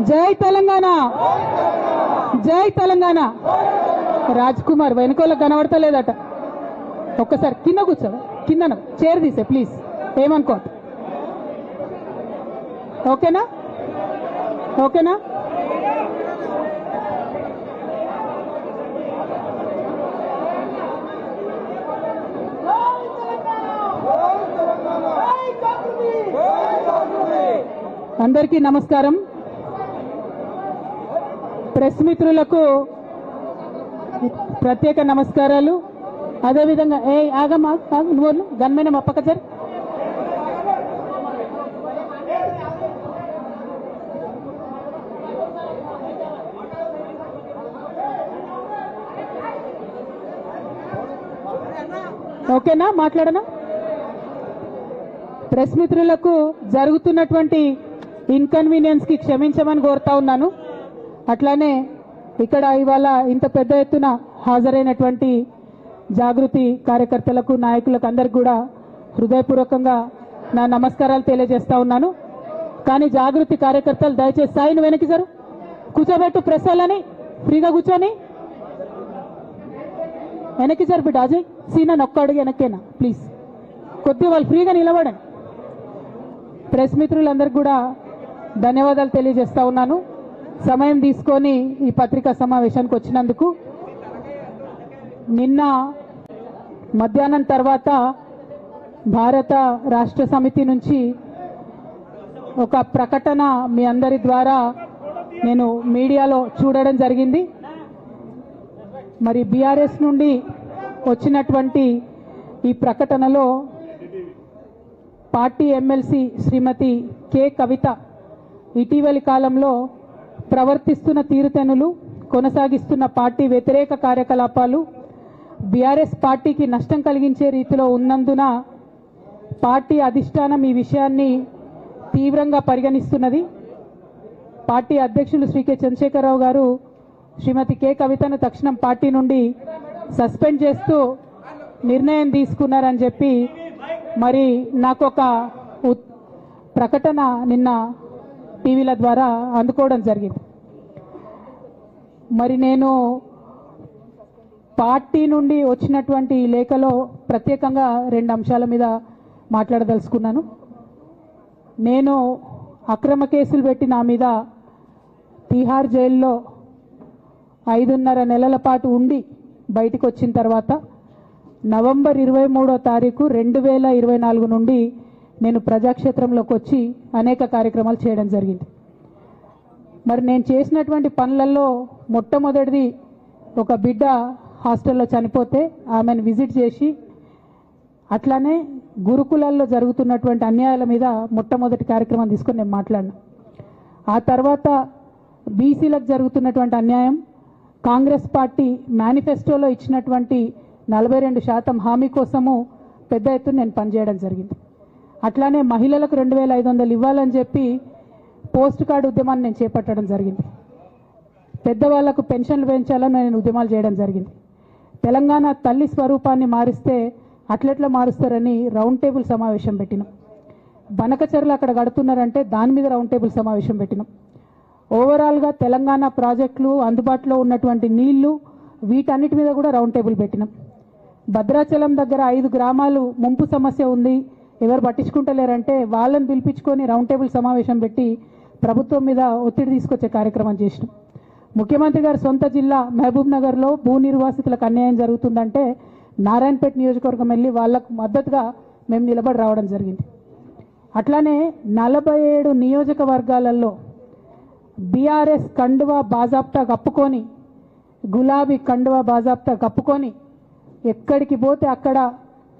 జై తెలంగాణ, జై తెలంగాణ. రాజ్ కుమార్ వెనుకోళ్ళకి కనబడతలేదట. ఒక్కసారి కింద కూర్చోడు, కింద చైర్ తీసే ప్లీజ్, ఏమనుకో. ఓకేనా, ఓకేనా. అందరికీ నమస్కారం. ప్రెస్ మిత్రులకు ప్రత్యేక నమస్కారాలు. అదేవిధంగా ఆగమ్మా నువ్వు గన్మైన మా పక్క సార్. ఓకేనా, మాట్లాడనా. ప్రెస్ మిత్రులకు జరుగుతున్నటువంటి ఇన్కన్వీనియన్స్ కి క్షమించమని కోరుతా ఉన్నాను. అట్లానే ఇక్కడ ఇవాళ ఇంత పెద్ద ఎత్తున హాజరైనటువంటి జాగృతి కార్యకర్తలకు, నాయకులకు అందరికి కూడా హృదయపూర్వకంగా నా నమస్కారాలు తెలియజేస్తా ఉన్నాను. కానీ జాగృతి కార్యకర్తలు దయచేసి సాయిని వెనక్కి జరు, కూర్చోబెట్టు. ప్రెస్ వాళ్ళని ఫ్రీగా కూర్చొని వెనక్కి జరు బిడ్డ. అజయ్ సీనా ఒక్క అడుగు వెనక్కేనా ప్లీజ్, కొద్దిగా వాళ్ళు ఫ్రీగా నిలబడండి. ప్రెస్ మిత్రులందరికీ కూడా ధన్యవాదాలు తెలియజేస్తా ఉన్నాను సమయం తీసుకొని ఈ పత్రికా సమావేశానికి వచ్చినందుకు. నిన్న మధ్యాహ్నం తర్వాత భారత రాష్ట్ర సమితి నుంచి ఒక ప్రకటన మీ అందరి ద్వారా నేను మీడియాలో చూడడం జరిగింది. మరి బీఆర్ఎస్ నుండి వచ్చినటువంటి ఈ ప్రకటనలో పార్టీ ఎమ్మెల్సీ శ్రీమతి కె కవిత ఇటీవలి కాలంలో ప్రవర్తిస్తున్న తీరుతెన్నులు, కొనసాగిస్తున్న పార్టీ వ్యతిరేక కార్యకలాపాలు బీఆర్ఎస్ పార్టీకి నష్టం కలిగించే రీతిలో ఉన్నందున పార్టీ అధిష్టానం ఈ విషయాన్ని తీవ్రంగా పరిగణిస్తున్నది. పార్టీ అధ్యక్షులు శ్రీ కె చంద్రశేఖరరావు గారు శ్రీమతి కె కవితను తక్షణం పార్టీ నుండి సస్పెండ్ చేస్తూ నిర్ణయం తీసుకున్నారని చెప్పి మరి నాకు ఒక ప్రకటన నిన్న టీవీల ద్వారా అందుకోవడం జరిగింది. మరి నేను పార్టీ నుండి వచ్చినటువంటి ఈ లేఖలో ప్రత్యేకంగా 2 అంశాల మీద మాట్లాడదలుచుకున్నాను. నేను అక్రమ కేసులు పెట్టి నా మీద తిహార్ జైల్లో 5.5 నెలల పాటు ఉండి బయటకు వచ్చిన తర్వాత నవంబర్ 23వ తారీఖు 2024 నుండి నేను ప్రజాక్షేత్రంలోకి వచ్చి అనేక కార్యక్రమాలు చేయడం జరిగింది. మరి నేను చేసినటువంటి పనులలో మొట్టమొదటిది, ఒక బిడ్డ హాస్టల్లో చనిపోతే ఆమెను విజిట్ చేసి, అట్లానే గురుకులాల్లో జరుగుతున్నటువంటి అన్యాయాల మీద మొట్టమొదటి కార్యక్రమం తీసుకొని నేను మాట్లాడినా. ఆ తర్వాత బీసీలకు జరుగుతున్నటువంటి అన్యాయం, కాంగ్రెస్ పార్టీ మేనిఫెస్టోలో ఇచ్చినటువంటి 42% హామీ కోసము పెద్ద ఎత్తున నేను పనిచేయడం జరిగింది. అట్లానే మహిళలకు 2500 ఇవ్వాలని చెప్పి పోస్ట్ కార్డు ఉద్యమాన్ని నేను చేపట్టడం జరిగింది. పెద్దవాళ్లకు పెన్షన్లు పెంచాలని నేను ఉద్యమాలు చేయడం జరిగింది. తెలంగాణ తల్లి స్వరూపాన్ని మారిస్తే అట్లెట్లా మారుస్తారని రౌండ్ టేబుల్ సమావేశం పెట్టినాం. బనకచెర్లు అక్కడ కడుతున్నారంటే దాని మీద రౌండ్ టేబుల్ సమావేశం పెట్టినాం. ఓవరాల్గా తెలంగాణ ప్రాజెక్టులు, అందుబాటులో ఉన్నటువంటి నీళ్లు, వీటన్నిటి మీద కూడా రౌండ్ టేబుల్ పెట్టినాం. భద్రాచలం దగ్గర 5 గ్రామాలు ముంపు సమస్య ఉంది, ఎవరు పట్టించుకుంటలేరంటే వాళ్ళని పిలిపించుకొని రౌండ్ టేబుల్ సమావేశం పెట్టి ప్రభుత్వం మీద ఒత్తిడి తీసుకొచ్చే కార్యక్రమం చేసినాం. ముఖ్యమంత్రి గారి సొంత జిల్లా మహబూబ్ నగర్లో భూ నిర్వాసితులకు అన్యాయం జరుగుతుందంటే నారాయణపేట నియోజకవర్గం వెళ్ళి వాళ్లకు మద్దతుగా మేము నిలబడి రావడం జరిగింది. అట్లానే 47 నియోజకవర్గాలలో బీఆర్ఎస్ కండువా బాజాప్తా కప్పుకొని, గులాబీ కండువా బాజాప్తా కప్పుకొని ఎక్కడికి పోతే అక్కడ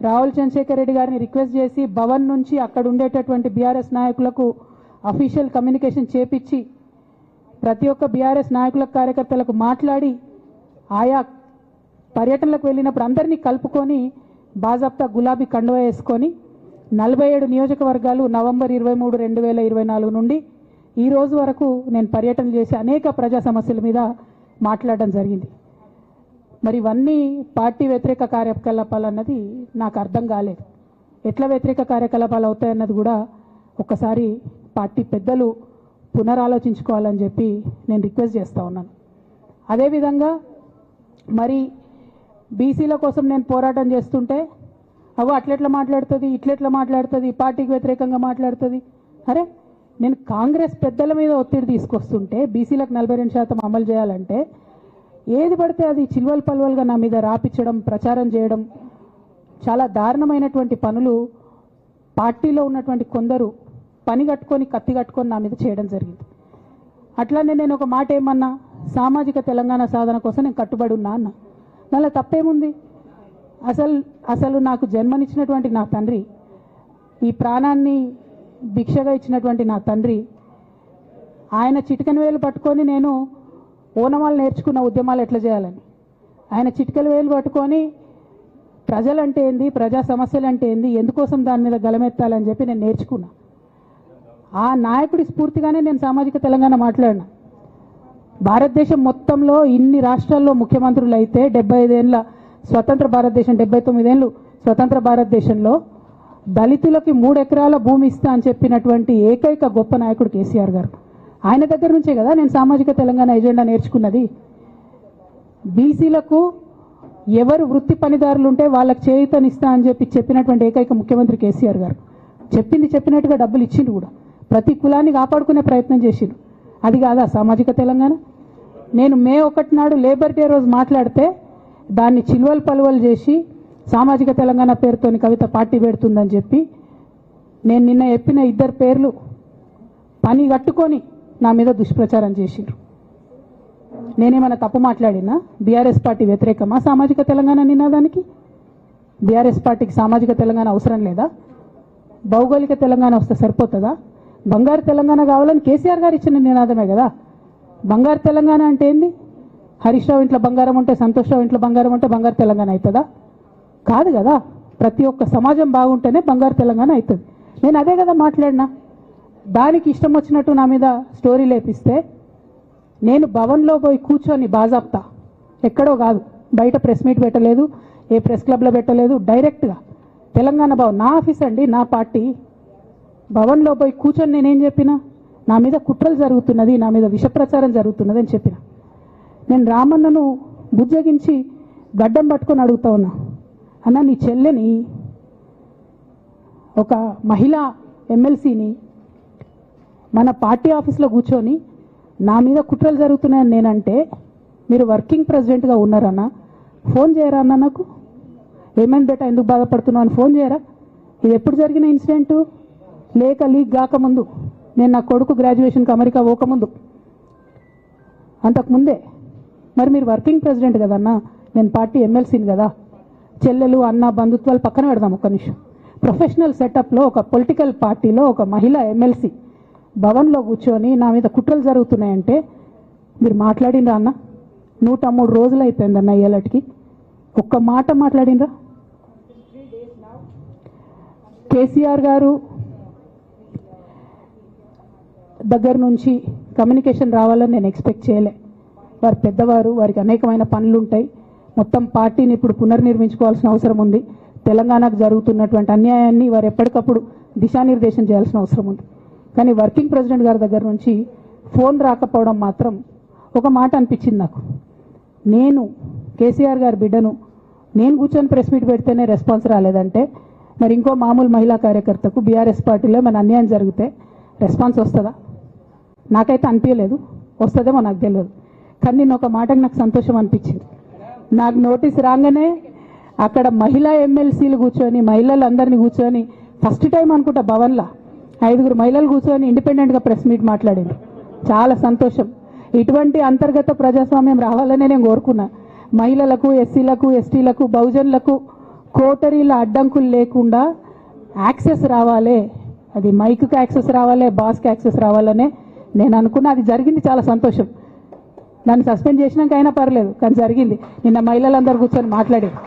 రావుల చంద్రశేఖర్ రెడ్డి గారిని రిక్వెస్ట్ చేసి భవన్ నుంచి అక్కడ ఉండేటటువంటి బీఆర్ఎస్ నాయకులకు అఫీషియల్ కమ్యూనికేషన్ చేపించి ప్రతి ఒక్క బీఆర్ఎస్ నాయకులకు, కార్యకర్తలకు మాట్లాడి ఆయా పర్యటనలకు వెళ్ళినప్పుడు అందరినీ కలుపుకొని బాజాప్తా గులాబీ కండువా వేసుకొని 47 నియోజకవర్గాలు నవంబర్ 23, 2024 నుండి ఈ రోజు వరకు నేను పర్యటన చేసి అనేక ప్రజా సమస్యల మీద మాట్లాడడం జరిగింది. మరి ఇవన్నీ పార్టీ వ్యతిరేక కార్యకలాపాలు అన్నది నాకు అర్థం కాలేదు. ఎట్లా వ్యతిరేక కార్యకలాపాలు అవుతాయన్నది కూడా ఒకసారి పార్టీ పెద్దలు పునరాలోచించుకోవాలని చెప్పి నేను రిక్వెస్ట్ చేస్తూ ఉన్నాను. అదేవిధంగా మరి బీసీల కోసం నేను పోరాటం చేస్తుంటే అవు అట్లెట్లా మాట్లాడుతుంది, ఇట్లెట్లా మాట్లాడుతుంది, పార్టీకి వ్యతిరేకంగా మాట్లాడుతుంది. అరే నేను కాంగ్రెస్ పెద్దల మీద ఒత్తిడి తీసుకొస్తుంటే బీసీలకు 42% అమలు చేయాలంటే ఏది పడితే అది చిల్వల్ పల్వల్గా నా మీద రాపించడం, ప్రచారం చేయడం, చాలా దారుణమైనటువంటి పనులు పార్టీలో ఉన్నటువంటి కొందరు పని కట్టుకొని కత్తి కట్టుకొని నా మీద చేయడం జరిగింది. అట్లానే నేను ఒక మాట ఏమన్నా, సామాజిక తెలంగాణ సాధన కోసం నేను కట్టుబడి ఉన్నా అన్న. దానిలో తప్పేముంది? అసలు నాకు జన్మనిచ్చినటువంటి నా తండ్రి, ఈ ప్రాణాన్ని భిక్షగా ఇచ్చినటువంటి నా తండ్రి, ఆయన చిటికెన వేలు పట్టుకొని నేను ఓనమాలు నేర్చుకున్న ఉద్యమాలు ఎట్లా చేయాలని, ఆయన చిటికెల వేలు పట్టుకొని ప్రజలంటే ఏంది, ప్రజా సమస్యలు అంటే ఏంది, ఎందుకోసం దాని మీద గలమెత్తాలని చెప్పి నేను నేర్చుకున్నా. ఆ నాయకుడి స్ఫూర్తిగానే నేను సామాజిక తెలంగాణ మాట్లాడినా. భారతదేశం మొత్తంలో ఇన్ని రాష్ట్రాల్లో ముఖ్యమంత్రులు అయితే 75 ఏళ్ళ స్వతంత్ర భారతదేశం, 79 ఏళ్ళు స్వతంత్ర భారతదేశంలో దళితులకి 3 ఎకరాల భూమి ఇస్తా అని చెప్పినటువంటి ఏకైక గొప్ప నాయకుడు కేసీఆర్ గారు. ఆయన దగ్గర నుంచే కదా నేను సామాజిక తెలంగాణ ఎజెండా నేర్చుకున్నది. బీసీలకు ఎవరు వృత్తి పనిదారులు ఉంటే వాళ్ళకి చేయూతనిస్తా అని చెప్పినటువంటి ఏకైక ముఖ్యమంత్రి కేసీఆర్ గారు. చెప్పినట్టుగా డబ్బులు ఇచ్చిండు కూడా, ప్రతి కులాన్ని కాపాడుకునే ప్రయత్నం చేసిండు. అది కాదా సామాజిక తెలంగాణ? నేను మే 1 నాడు లేబర్ డే రోజు మాట్లాడితే దాన్ని చిల్వల్ పలువలు చేసి సామాజిక తెలంగాణ పేరుతోని కవిత పార్టీ పెడుతుందని చెప్పి నేను నిన్న చెప్పిన 2 పేర్లు పని కట్టుకొని నా మీద దుష్ప్రచారం చేసిండ్రు. నేనేమైనా తప్పు మాట్లాడినా? బీఆర్ఎస్ పార్టీ వ్యతిరేకమా సామాజిక తెలంగాణ నినాదానికి? బీఆర్ఎస్ పార్టీకి సామాజిక తెలంగాణ అవసరం లేదా? భౌగోళిక తెలంగాణ వస్తే సరిపోతుందా? బంగారు తెలంగాణ కావాలని కేసీఆర్ గారు ఇచ్చిన నినాదమే కదా. బంగారు తెలంగాణ అంటే ఏంది? హరీష్ రావు ఇంట్లో బంగారం ఉంటే, సంతోష్ రావు ఇంట్లో బంగారం ఉంటే బంగారు తెలంగాణ అవుతుందా? కాదు కదా. ప్రతి ఒక్క సమాజం బాగుంటేనే బంగారు తెలంగాణ అవుతుంది. నేను అదే కదా మాట్లాడినా. దానికి ఇష్టం వచ్చినట్టు నా మీద స్టోరీ లేపిస్తే నేను భవన్లో పోయి కూర్చొని బాజాప్తా, ఎక్కడో కాదు, బయట ప్రెస్ మీట్ పెట్టలేదు, ఏ ప్రెస్ క్లబ్లో పెట్టలేదు, డైరెక్ట్గా తెలంగాణ భవన్ నా ఆఫీస్ అండి, నా పార్టీ భవన్లో పోయి కూర్చొని నేనేం చెప్పినా, నా మీద కుట్రలు జరుగుతున్నది, నా మీద విషప్రచారం జరుగుతున్నది అని చెప్పిన. నేను రామన్నను బుజ్జగించి గడ్డం పట్టుకొని అడుగుతా ఉన్నా, అన్న నీ చెల్లెని, ఒక మహిళా ఎమ్మెల్సీని మన పార్టీ ఆఫీస్లో కూర్చొని నా మీద కుట్రలు జరుగుతున్నాయని నేనంటే మీరు వర్కింగ్ ప్రెసిడెంట్గా ఉన్నారన్న, ఫోన్ చేయరా అన్న నాకు? ఏమైంది బేటా, ఎందుకు బాధపడుతున్నావు అని ఫోన్ చేయరా? ఇది ఎప్పుడు జరిగిన ఇన్సిడెంటు? లేక లీక్ కాకముందు, నేను నా కొడుకు గ్రాడ్యుయేషన్కి అమెరికా పోకముందు, అంతకుముందే. మరి మీరు వర్కింగ్ ప్రెసిడెంట్ కదన్నా, నేను పార్టీ ఎమ్మెల్సీని కదా. చెల్లెలు అన్న బంధుత్వాలు పక్కన పెడదాం ఒక్క నిమిషం. ప్రొఫెషనల్ సెటప్లో ఒక పొలిటికల్ పార్టీలో ఒక మహిళా ఎమ్మెల్సీ భవన్లో కూర్చొని నా మీద కుట్రలు జరుగుతున్నాయంటే మీరు మాట్లాడినరా అన్న? 103 రోజులు అయిపోయిందన్న ఇయ్యాలటికి, ఒక్క మాట మాట్లాడినరా? కేసీఆర్ గారు దగ్గర నుంచి కమ్యూనికేషన్ రావాలని నేను ఎక్స్పెక్ట్ చేయలే. వారు పెద్దవారు, వారికి అనేకమైన పనులు ఉంటాయి. మొత్తం పార్టీని ఇప్పుడు పునర్నిర్మించుకోవాల్సిన అవసరం ఉంది. తెలంగాణకు జరుగుతున్నటువంటి అన్యాయాన్ని వారు ఎప్పటికప్పుడు దిశానిర్దేశం చేయాల్సిన అవసరం ఉంది. కానీ వర్కింగ్ ప్రెసిడెంట్ గారి దగ్గర నుంచి ఫోన్ రాకపోవడం మాత్రం ఒక మాట అనిపించింది నాకు. నేను కేసీఆర్ గారి బిడ్డను, నేను కూర్చొని ప్రెస్ మీట్ పెడితేనే రెస్పాన్స్ రాలేదంటే మరి ఇంకో మామూలు మహిళా కార్యకర్తకు బీఆర్ఎస్ పార్టీలో మన అన్యాయం జరిగితే రెస్పాన్స్ వస్తుందా? నాకైతే అనిపించలేదు. వస్తుందేమో నాకు తెలియదు. కానీ నేను ఒక మాటకు నాకు సంతోషం అనిపించింది. నాకు నోటీస్ రాగానే అక్కడ మహిళా ఎమ్మెల్సీలు కూర్చొని, మహిళలందరినీ కూర్చొని, ఫస్ట్ టైం అనుకుంటా భవన్లో 5 మహిళలు కూర్చొని ఇండిపెండెంట్గా ప్రెస్ మీట్ మాట్లాడింది. చాలా సంతోషం. ఇటువంటి అంతర్గత ప్రజాస్వామ్యం రావాలనే నేను కోరుకున్నా. మహిళలకు, ఎస్సీలకు, ఎస్టీలకు, బహుజనులకు కోటరీల అడ్డంకులు లేకుండా యాక్సెస్ రావాలి. అది మైక్కి యాక్సెస్ రావాలి, బాస్కి యాక్సెస్ రావాలనే నేను అనుకున్నా. అది జరిగింది, చాలా సంతోషం. నన్ను సస్పెండ్ చేసినాక అయినా పర్లేదు, కానీ జరిగింది. నిన్న మహిళలందరూ కూర్చొని మాట్లాడారు.